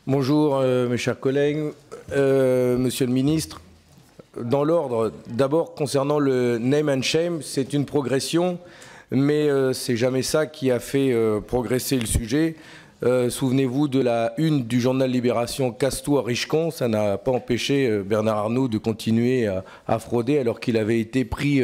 Bonjour mes chers collègues, Monsieur le Ministre. Dans l'ordre, d'abord concernant le name and shame, c'est une progression, mais c'est jamais ça qui a fait progresser le sujet. Souvenez-vous de la une du journal Libération Casto à Richecon, ça n'a pas empêché Bernard Arnault de continuer à frauder alors qu'il avait été pris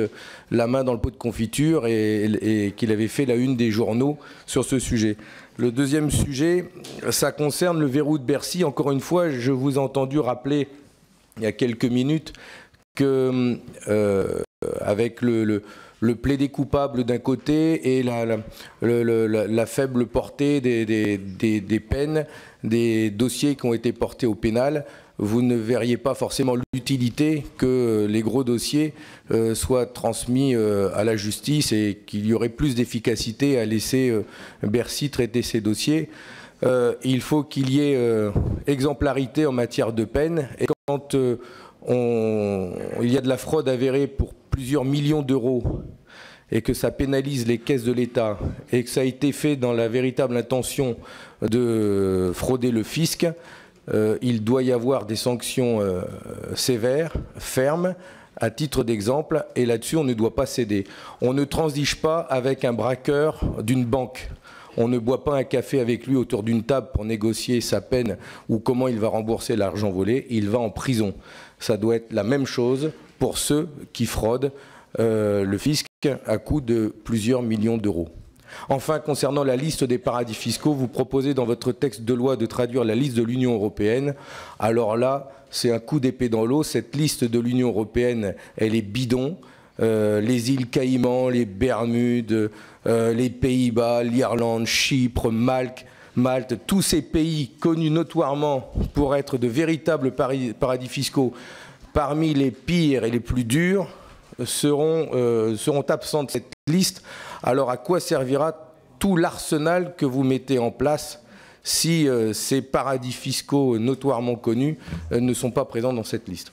la main dans le pot de confiture et qu'il avait fait la une des journaux sur ce sujet. Le deuxième sujet, ça concerne le verrou de Bercy. Encore une fois, je vous ai entendu rappeler il y a quelques minutes que avec le plaidé coupable d'un côté et la faible portée des peines, des dossiers qui ont été portés au pénal, vous ne verriez pas forcément l'utilité que les gros dossiers soient transmis à la justice et qu'il y aurait plus d'efficacité à laisser Bercy traiter ces dossiers. Il faut qu'il y ait exemplarité en matière de peine. Et quand il y a de la fraude avérée pour plusieurs millions d'euros et que ça pénalise les caisses de l'État et que ça a été fait dans la véritable intention de frauder le fisc, il doit y avoir des sanctions sévères, fermes, à titre d'exemple, et là-dessus on ne doit pas céder. On ne transige pas avec un braqueur d'une banque. On ne boit pas un café avec lui autour d'une table pour négocier sa peine ou comment il va rembourser l'argent volé. Il va en prison. Ça doit être la même chose pour ceux qui fraudent le fisc à coût de plusieurs millions d'euros. Enfin, concernant la liste des paradis fiscaux, vous proposez dans votre texte de loi de traduire la liste de l'Union européenne. Alors là, c'est un coup d'épée dans l'eau. Cette liste de l'Union européenne, elle est bidon. Les îles Caïmans, les Bermudes, les Pays-Bas, l'Irlande, Chypre, Malte, tous ces pays connus notoirement pour être de véritables paradis fiscaux, parmi les pires et les plus durs, seront absents de cette liste. Alors à quoi servira tout l'arsenal que vous mettez en place si ces paradis fiscaux notoirement connus ne sont pas présents dans cette liste ?